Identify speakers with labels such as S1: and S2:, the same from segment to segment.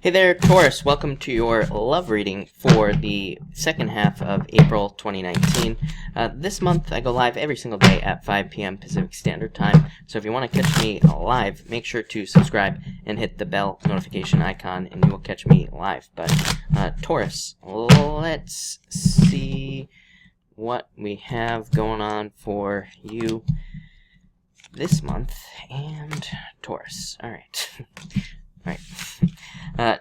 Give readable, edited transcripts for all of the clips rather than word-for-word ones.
S1: Hey there, Taurus. Welcome to your love reading for the second half of April 2019. This month I go live every single day at 5 p.m. Pacific Standard Time. So if you want to catch me live, make sure to subscribe and hit the bell notification icon and you will catch me live. But Taurus, let's see what we have going on for you this month. And Taurus. Alright.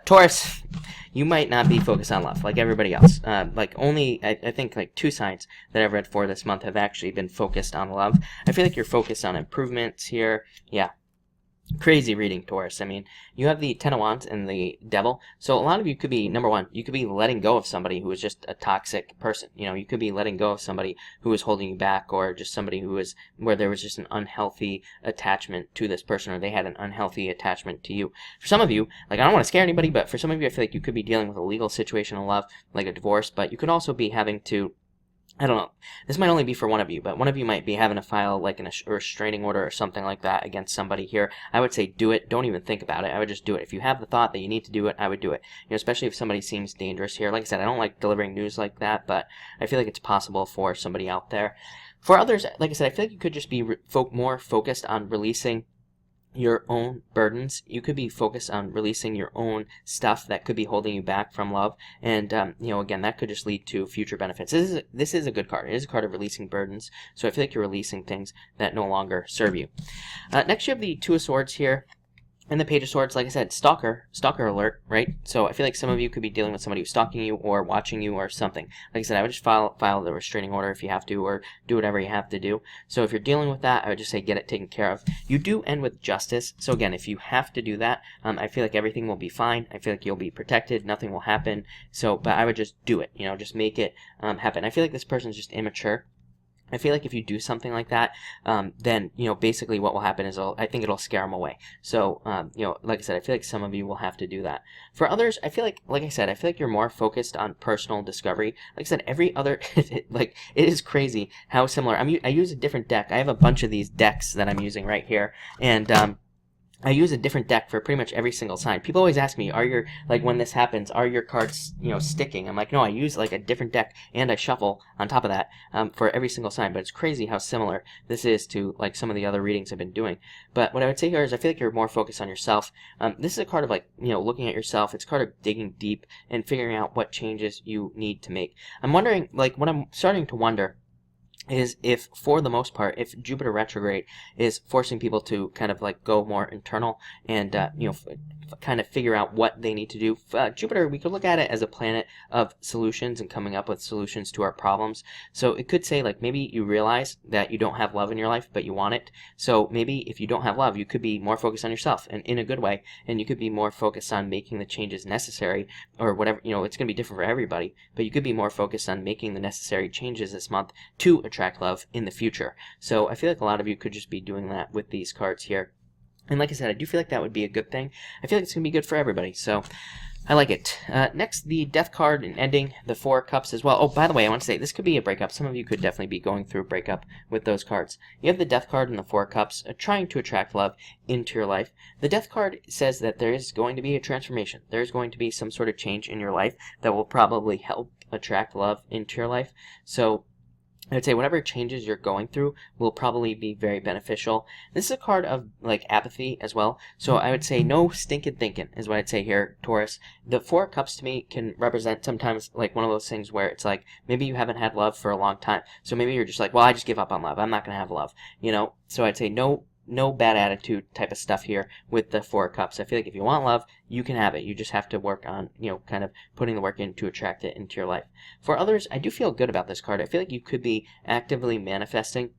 S1: Taurus, you might not be focused on love like everybody else. I think like 2 signs that I've read for this month have actually been focused on love. I feel like you're focused on improvements here. Yeah. Crazy reading, Taurus. I mean, you have the Ten of Wands and the Devil. So a lot of you could be, number one, you could be letting go of somebody who is just a toxic person. You know, you could be letting go of somebody who is holding you back, or just somebody who is, where there was just an unhealthy attachment to this person, or they had an unhealthy attachment to you. For some of you, like, I don't want to scare anybody, but for some of you, I feel like you could be dealing with a legal situation in love, like a divorce, but you could also be having to, I don't know. This might only be for one of you, but one of you might be having to file like a restraining order or something like that against somebody here. I would say do it. Don't even think about it. I would just do it. If you have the thought that you need to do it, I would do it. You know, especially if somebody seems dangerous here. Like I said, I don't like delivering news like that, but I feel like it's possible for somebody out there. For others, like I said, I feel like you could just be more focused on releasing your own burdens. You could be focused on releasing your own stuff that could be holding you back from love, and you know, again, that could just lead to future benefits. This is a good card. It is a card of releasing burdens, so I feel like you're releasing things that no longer serve you. Next, you have the Two of Swords here. And the Page of Swords, like I said, stalker alert, right? So I feel like some of you could be dealing with somebody who's stalking you or watching you or something. Like I said, I would just file the restraining order if you have to, or do whatever you have to do. So if you're dealing with that, I would just say get it taken care of. You do end with justice. So again, if you have to do that, I feel like everything will be fine. I feel like you'll be protected. Nothing will happen. So, but I would just do it. You know, just make it happen. I feel like this person's just immature. I feel like if you do something like that, then, you know, basically what will happen is I think it'll scare them away. So, you know, like I said, I feel like some of you will have to do that. For others, I feel like I said, I feel like you're more focused on personal discovery. Like I said, every other, like, it is crazy how similar. I use a different deck. I have a bunch of these decks that I'm using right here. And, I use a different deck for pretty much every single sign. People always ask me, when this happens, are your cards, you know, sticking? I'm like, no, I use like a different deck and I shuffle on top of that for every single sign. But it's crazy how similar this is to like some of the other readings I've been doing. But what I would say here is I feel like you're more focused on yourself. This is a card of like, you know, looking at yourself. It's a card of digging deep and figuring out what changes you need to make. I'm wondering, like, what I'm starting to wonder is if, for the most part, if Jupiter retrograde is forcing people to kind of like go more internal and, you know, kind of figure out what they need to do. Jupiter, we could look at it as a planet of solutions and coming up with solutions to our problems. So it could say, like, maybe you realize that you don't have love in your life, but you want it. So maybe if you don't have love, you could be more focused on yourself, and in a good way, and you could be more focused on making the changes necessary, or whatever. You know, it's going to be different for everybody, but you could be more focused on making the necessary changes this month to attract love in the future. So I feel like a lot of you could just be doing that with these cards here. And like I said, I do feel like that would be a good thing. I feel like it's going to be good for everybody, so I like it. Next, the Death card and ending the Four of Cups as well. Oh, by the way, I want to say, this could be a breakup. Some of you could definitely be going through a breakup with those cards. You have the Death card and the Four of Cups, trying to attract love into your life. The Death card says that there is going to be a transformation. There is going to be some sort of change in your life that will probably help attract love into your life. So I would say whatever changes you're going through will probably be very beneficial. This is a card of like apathy as well. So I would say no stinking thinking is what I'd say here, Taurus. The Four of Cups to me can represent sometimes like one of those things where it's like maybe you haven't had love for a long time. So maybe you're just like, well, I just give up on love. I'm not going to have love, you know? So I'd say no bad attitude type of stuff here with the Four of Cups. I feel like if you want love, you can have it. You just have to work on, you know, kind of putting the work in to attract it into your life. For others, I do feel good about this card. I feel like you could be actively manifesting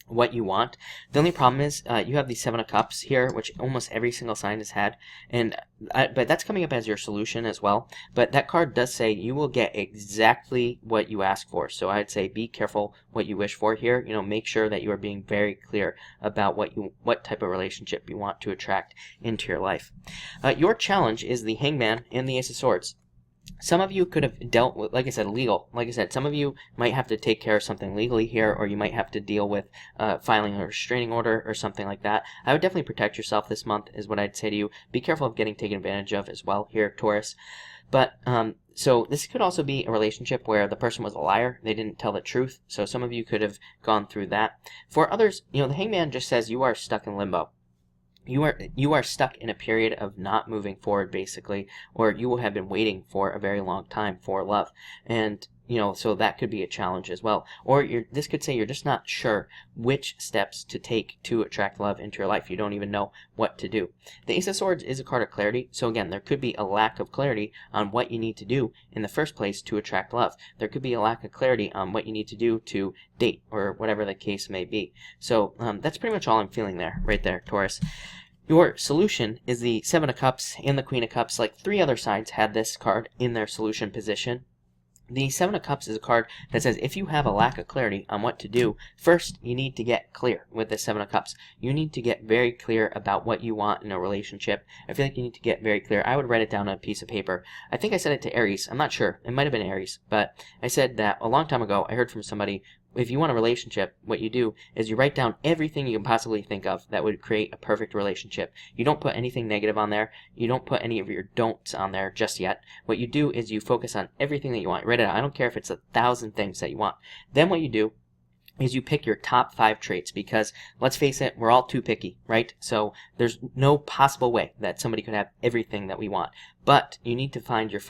S1: what you want. The only problem is you have the Seven of Cups here, which almost every single sign has had, and but that's coming up as your solution as well. But that card does say you will get exactly what you ask for. So I'd say be careful what you wish for here. You know, make sure that you are being very clear about what type of relationship you want to attract into your life. Your challenge is the Hangman and the Ace of Swords. Some of you could have dealt with, like I said, legal. Like I said, some of you might have to take care of something legally here, or you might have to deal with filing a restraining order or something like that. I would definitely protect yourself this month is what I'd say to you. Be careful of getting taken advantage of as well here, Taurus. But so this could also be a relationship where the person was a liar. They didn't tell the truth. So some of you could have gone through that. For others, the Hangman just says you are stuck in limbo. You are stuck in a period of not moving forward, basically, or you will have been waiting for a very long time for love. And so that could be a challenge as well. Or this could say you're just not sure which steps to take to attract love into your life. You don't even know what to do. The Ace of Swords is a card of clarity. So again, there could be a lack of clarity on what you need to do in the first place to attract love. There could be a lack of clarity on what you need to do to date, or whatever the case may be. So that's pretty much all I'm feeling there, right there, Taurus. Your solution is the Seven of Cups and the Queen of Cups. Like 3 other sides had this card in their solution position. The Seven of Cups is a card that says if you have a lack of clarity on what to do, first you need to get clear with the Seven of Cups. You need to get very clear about what you want in a relationship. I feel like you need to get very clear. I would write it down on a piece of paper. I think I said it to Aries. I'm not sure. It might have been Aries. But I said that a long time ago. I heard from somebody, if you want a relationship, what you do is you write down everything you can possibly think of that would create a perfect relationship. You don't put anything negative on there. You don't put any of your don'ts on there just yet. What you do is you focus on everything that you want. Write it out. I don't care if it's 1,000 things that you want. Then what you do is you pick your top 5 traits, because let's face it, we're all too picky, right? So there's no possible way that somebody could have everything that we want. But you need to find your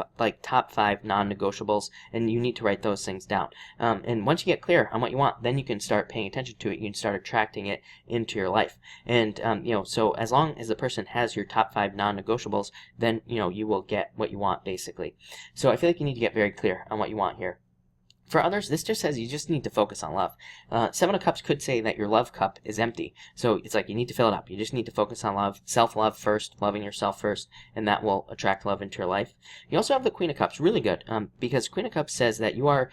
S1: top 5 non-negotiables, and you need to write those things down. And once you get clear on what you want, then you can start paying attention to it. You can start attracting it into your life. And so as long as the person has your top 5 non-negotiables, then you will get what you want, basically. So I feel like you need to get very clear on what you want here. For others, this just says you just need to focus on love. Seven of Cups could say that your love cup is empty. So it's like you need to fill it up. You just need to focus on love, self-love first, loving yourself first, and that will attract love into your life. You also have the Queen of Cups, really good, because Queen of Cups says that you are,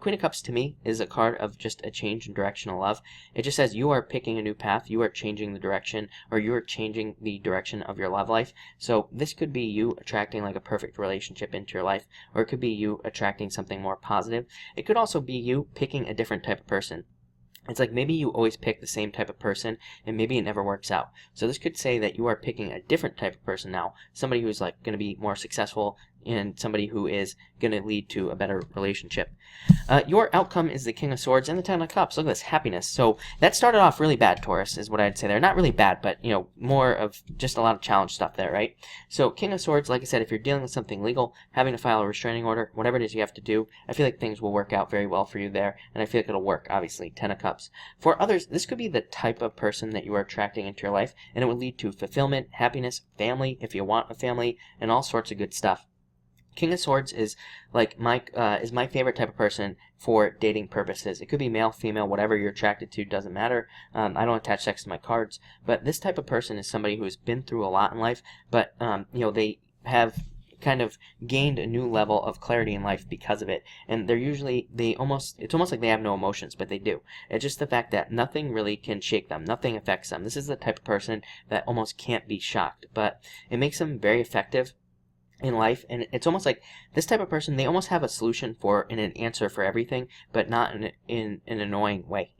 S1: Queen of Cups to me is a card of just a change in direction of love. It just says you are picking a new path, you are changing the direction, or you are changing the direction of your love life. So this could be you attracting like a perfect relationship into your life, or it could be you attracting something more positive. It could also be you picking a different type of person. It's like maybe you always pick the same type of person, and maybe it never works out. So this could say that you are picking a different type of person now, somebody who's like going to be more successful, and somebody who is going to lead to a better relationship. Your outcome is the King of Swords and the Ten of Cups. Look at this, happiness. So that started off really bad, Taurus, is what I'd say there. Not really bad, but more of just a lot of challenge stuff there, right? So King of Swords, like I said, if you're dealing with something legal, having to file a restraining order, whatever it is you have to do, I feel like things will work out very well for you there, and I feel like it'll work, obviously. Ten of Cups. For others, this could be the type of person that you are attracting into your life, and it would lead to fulfillment, happiness, family, if you want a family, and all sorts of good stuff. King of Swords is like my favorite type of person for dating purposes. It could be male, female, whatever you're attracted to, doesn't matter. I don't attach sex to my cards, but this type of person is somebody who has been through a lot in life, but they have kind of gained a new level of clarity in life because of it, and it's almost like they have no emotions, but they do. It's just the fact that nothing really can shake them, nothing affects them. This is the type of person that almost can't be shocked, but it makes them very effective in life. And it's almost like this type of person, they almost have a solution for and an answer for everything, but not in an annoying way,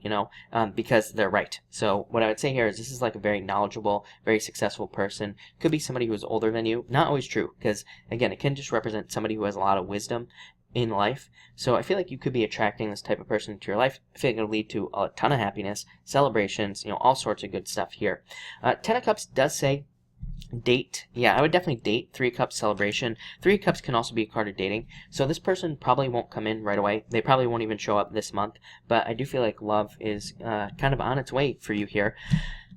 S1: because they're right. So what I would say here is this is like a very knowledgeable, very successful person. Could be somebody who is older than you. Not always true, because again, it can just represent somebody who has a lot of wisdom in life. So I feel like you could be attracting this type of person into your life. I feel like it'll lead to a ton of happiness, celebrations, all sorts of good stuff here. Ten of Cups does say date. Yeah, I would definitely date. 3 of Cups, celebration. 3 of Cups can also be a card of dating. So this person probably won't come in right away. They probably won't even show up this month. But I do feel like love is kind of on its way for you here.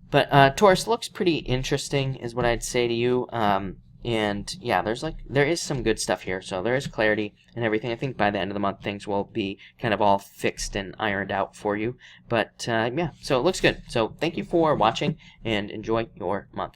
S1: But Taurus, looks pretty interesting is what I'd say to you. And yeah, there is some good stuff here. So there is clarity and everything. I think by the end of the month, things will be kind of all fixed and ironed out for you. But yeah, so it looks good. So thank you for watching and enjoy your month.